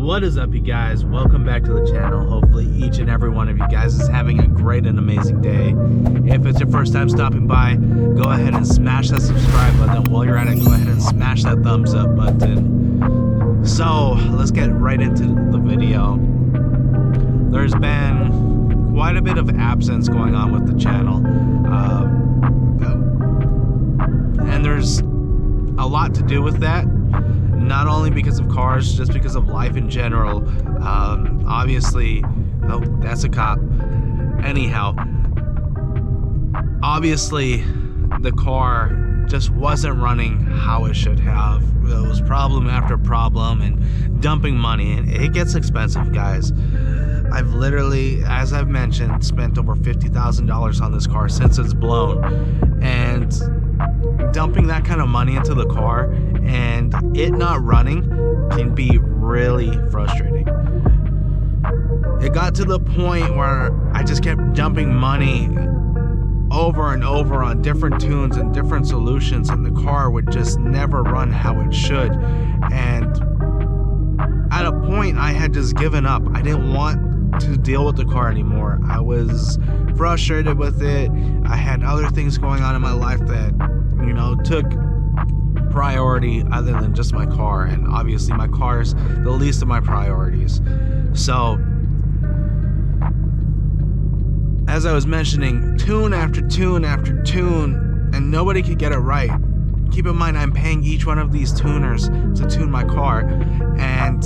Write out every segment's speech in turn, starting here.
What is up, you guys? Welcome back to the channel. Hopefully each and every one of you guys is having a great and amazing day. If it's your first time stopping by, go ahead and smash that subscribe button. While you're at it, go ahead and smash that thumbs up button. So let's get right into the video. There's been quite a bit of absence going on with the channel, and there's a lot to do with that. Not only because of cars, just because of life in general. Obviously, oh, that's a cop. Anyhow, obviously the car just wasn't running how it should have. It was problem after problem and dumping money, and it gets expensive, guys. I've literally, as I've mentioned, spent over $50,000 on this car since it's blown, and dumping that kind of money into the car and it not running can be really frustrating. It got to the point where I just kept dumping money over and over on different tunes and different solutions, and the car would just never run how it should. And at a point I had just given up. I didn't want to deal with the car anymore. I was frustrated with it. I had other things going on in my life that, you know, took priority other than just my car, and obviously my car is the least of my priorities. So as I was mentioning, tune after tune after tune, and nobody could get it right. Keep in mind, I'm paying each one of these tuners to tune my car, and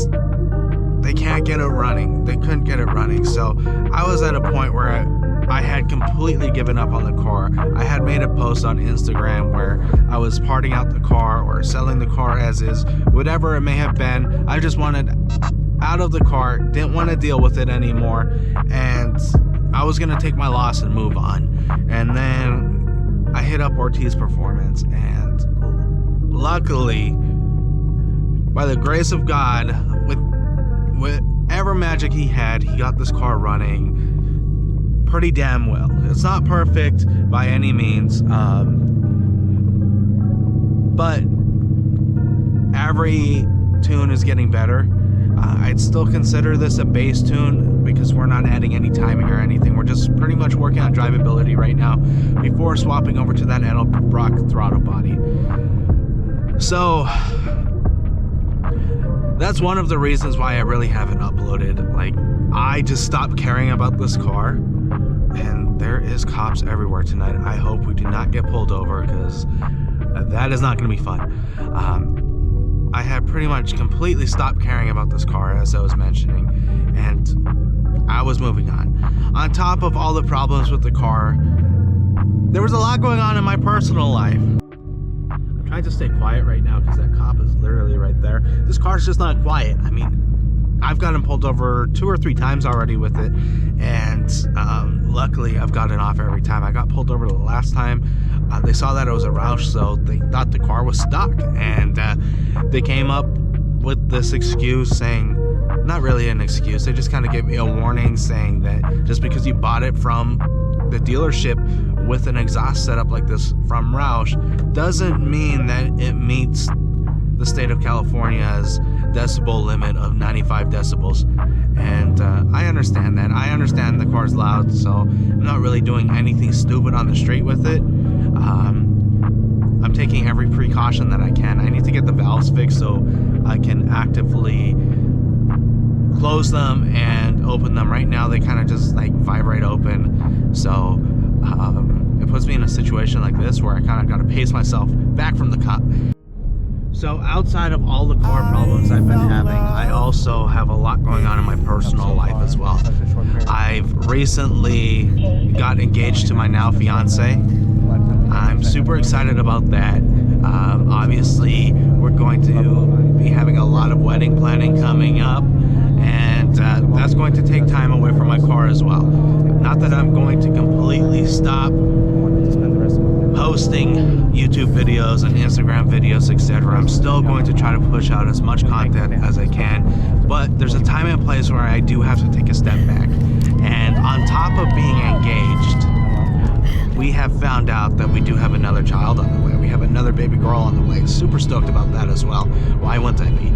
they can't get it running. They couldn't get it running. So I was at a point where I had completely given up on the car. I had made a post on Instagram where I was parting out the car or selling the car as is, whatever it may have been. I just wanted out of the car, didn't want to deal with it anymore, and I was gonna take my loss and move on. And then I hit up Ortiz Performance, and luckily, by the grace of God, with whatever magic he had, he got this car running pretty damn well. It's not perfect by any means, but every tune is getting better. I'd still consider this a base tune because we're not adding any timing or anything. We're just pretty much working on drivability right now before swapping over to that Edelbrock throttle body. So that's one of the reasons why I really haven't uploaded. Like, I just stopped caring about this car, and there is cops everywhere tonight. I hope we do not get pulled over, because that is not going to be fun. I had pretty much completely stopped caring about this car, as I was mentioning, and I was moving on. On top of all the problems with the car, there was a lot going on in my personal life. I'm trying to stay quiet right now because that cop is literally right there. This car's just not quiet. I mean, I've gotten pulled over 2 or 3 times already with it, and luckily I've gotten off every time. I got pulled over the last time. They saw that it was a Roush, so they thought the car was stuck, and they came up with this excuse saying, not really an excuse, they just kind of gave me a warning saying that just because you bought it from the dealership with an exhaust setup like this from Roush doesn't mean that it meets the state of California's decibel limit of 95 decibels. And I understand that. I understand the car's loud, so I'm not really doing anything stupid on the street with it. I'm taking every precaution that I can. I need to get the valves fixed so I can actively close them and open them. Right now they kind of just like vibrate open, so it puts me in a situation like this where I kind of got to pace myself back from the cop. So outside of all the car problems I've been having, I also have a lot going on in my personal life as well. I've recently got engaged to my now fiance. I'm super excited about that. Obviously, we're going to be having a lot of wedding planning coming up, and that's going to take time away from my car as well. Not that I'm going to completely stop posting YouTube videos and Instagram videos, etc. I'm still going to try to push out as much content as I can, but there's a time and place where I do have to take a step back. And on top of being engaged, we have found out that we do have another child on the way. We have another baby girl on the way. Super stoked about that as well. Why wouldn't I be?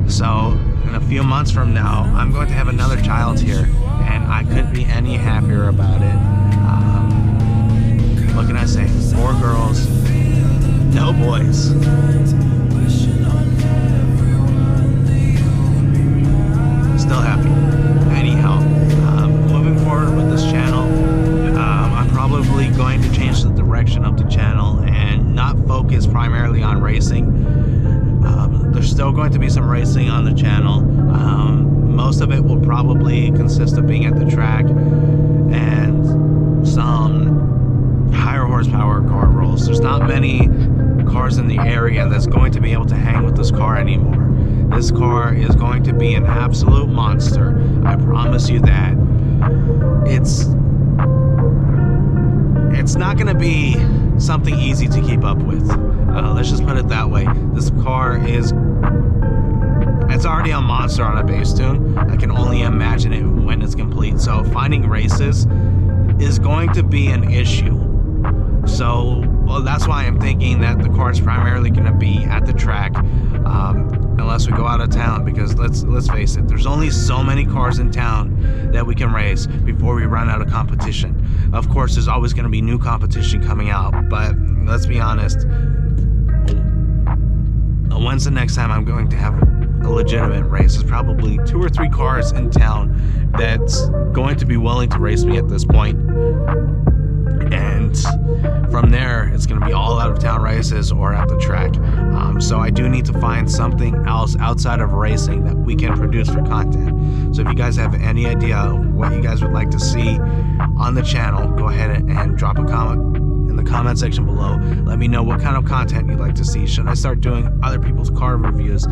So in a few months from now, I'm going to have another child here, and I couldn't be any happier about it. What can I say? 4 girls, no boys. Still happy. Anyhow, moving forward with this channel, I'm probably going to change the direction of the channel and not focus primarily on racing. There's still going to be some racing on the channel. Most of it will probably consist of being at the track and some higher horsepower car rolls. There's not many cars in the area that's going to be able to hang with this car anymore. This car is going to be an absolute monster. I promise you that. It's not going to be something easy to keep up with. Let's just put it that way. This car it's already a monster on a base tune. I can only imagine it when it's complete. So finding races is going to be an issue. So that's why I'm thinking that the car is primarily going to be at the track, unless we go out of town, because let's face it, there's only so many cars in town that we can race before we run out of competition. Of course, there's always going to be new competition coming out, but let's be honest, when's the next time I'm going to have a legitimate race? There's probably 2 or 3 cars in town that's going to be willing to race me at this point. And from there, it's going to be all out of town races or at the track. So I do need to find something else outside of racing that we can produce for content. So if you guys have any idea of what you guys would like to see on the channel, go ahead and drop a comment in the comment section below. Let me know what kind of content you'd like to see. Should I start doing other people's car reviews,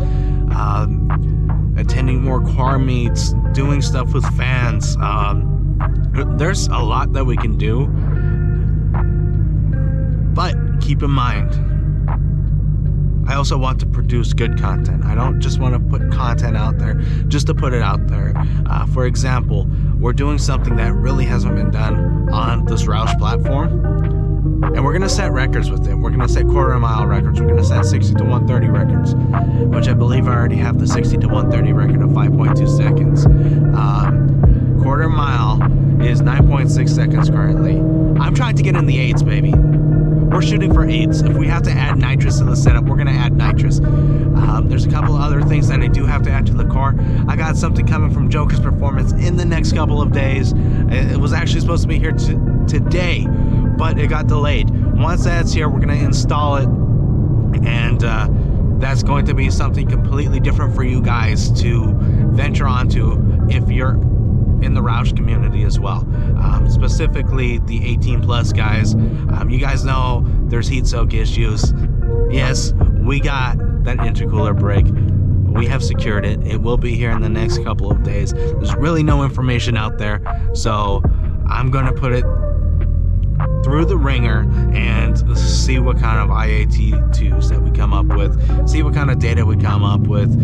attending more car meets, doing stuff with fans? There's a lot that we can do. But keep in mind, I also want to produce good content. I don't just want to put content out there just to put it out there. For example, we're doing something that really hasn't been done on this Roush platform. And we're going to set records with it. We're going to set quarter-mile records. We're going to set 60 to 130 records, which I believe I already have the 60 to 130 record of 5.2 seconds. Quarter mile is 9.6 seconds currently. I'm trying to get in the 8s, baby. We're shooting for 8s. If we have to add nitrous to the setup, we're going to add nitrous. There's a couple of other things that I do have to add to the car. I got something coming from Joker's Performance in the next couple of days. It was actually supposed to be here today, but it got delayed. Once that's here, we're going to install it, and that's going to be something completely different for you guys to venture onto if you're in the Roush community as well. Specifically the 18 plus guys. You guys know there's heat soak issues. Yes, we got that intercooler brake. We have secured it. It will be here in the next couple of days. There's really no information out there, so I'm gonna put it through the ringer and see what kind of IAT2s that we come up with, see what kind of data we come up with.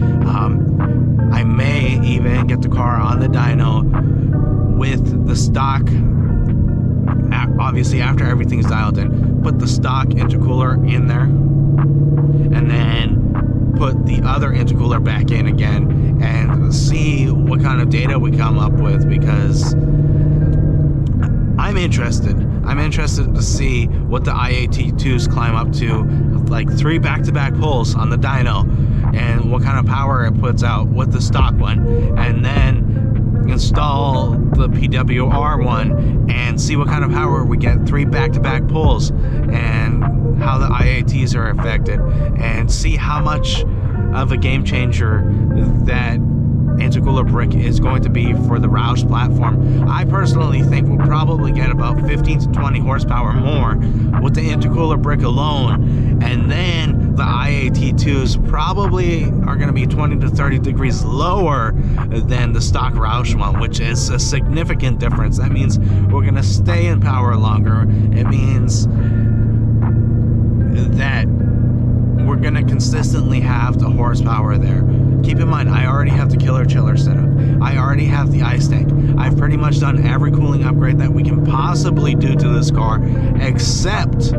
I may even get the car on the dyno with the stock, obviously after everything's dialed in, put the stock intercooler in there, and then put the other intercooler back in again and see what kind of data we come up with, because I'm interested to see what the IAT2s climb up to, like 3 back-to-back pulls on the dyno, and what kind of power it puts out with the stock one, and then install the PWR one and see what kind of power we get 3 back-to-back pulls, and how the IATs are affected, and see how much of a game changer that intercooler brick is going to be for the Roush platform. I personally think we'll probably get about 15 to 20 horsepower more with the intercooler brick alone, and then the IAT2s probably are going to be 20 to 30 degrees lower than the stock Roush one, which is a significant difference. That means we're going to stay in power longer. It means that we're going to consistently have the horsepower there. Keep in mind, I already have the killer chiller set up. I already have the ice tank. I've pretty much done every cooling upgrade that we can possibly do to this car, except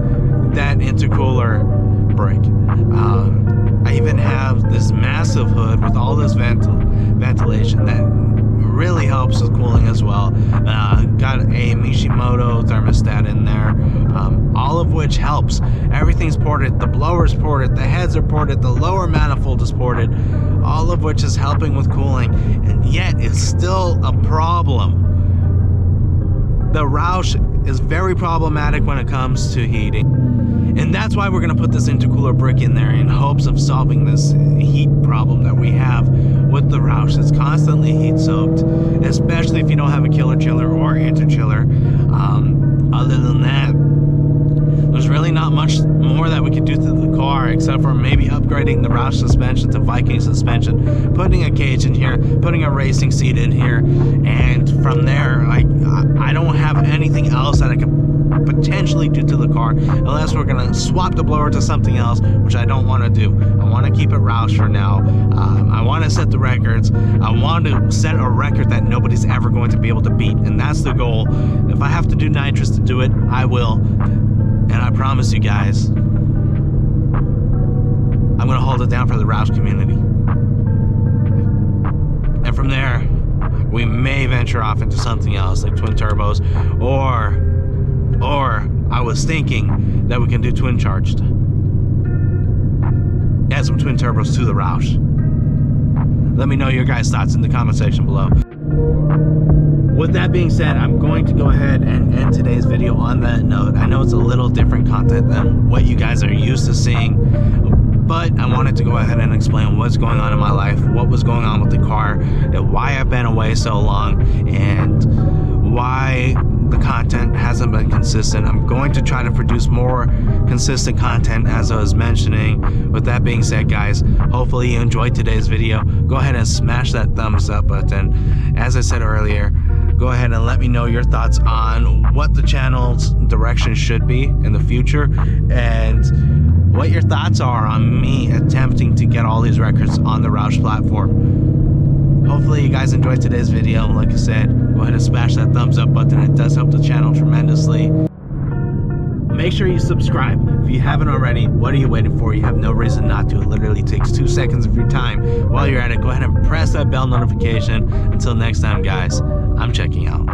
that intercooler brake. I even have this massive massive hood with all this ventilation that really helps with cooling as well. Got a Mishimoto thermostat in there, all of which helps. Everything's ported, the blower's ported, the heads are ported, the lower manifold is ported, all of which is helping with cooling, and yet it's still a problem. The Roush is very problematic when it comes to heating, and that's why we're going to put this intercooler brick in there in hopes of solving this heat problem that we have with the Roush. It's constantly heat soaked, especially if you don't have a killer chiller or interchiller. Other than that, there's really not much more that we could do to the car except for maybe upgrading the Roush suspension to Viking suspension, putting a cage in here, putting a racing seat in here, and from there, like, I don't have anything else that I could potentially do to the car unless we're gonna swap the blower to something else, which I don't want to do. I want to keep it Roush for now. I want to set the records. I want to set a record that nobody's ever going to be able to beat, and that's the goal. If I have to do nitrous to do it, I will. And I promise you guys, I'm gonna hold it down for the Roush community. And from there, we may venture off into something else like twin turbos, or I was thinking that we can do twin charged. Add some twin turbos to the Roush. Let me know your guys' thoughts in the comment section below. With that being said, I'm going to go ahead and end today's video on that note. I know it's a little different content than what you guys are used to seeing, but I wanted to go ahead and explain what's going on in my life, what was going on with the car, and why I've been away so long, and why the content hasn't been consistent. I'm going to try to produce more consistent content, as I was mentioning. With that being said, guys, hopefully you enjoyed today's video. Go ahead and smash that thumbs up button. As I said earlier, go ahead and let me know your thoughts on what the channel's direction should be in the future, and what your thoughts are on me attempting to get all these records on the Roush platform. Hopefully you guys enjoyed today's video. Like I said, go ahead and smash that thumbs up button. It does help the channel tremendously. Make sure you subscribe. If you haven't already, what are you waiting for? You have no reason not to. It literally takes 2 seconds of your time. While you're at it, go ahead and press that bell notification. Until next time, guys, I'm checking out.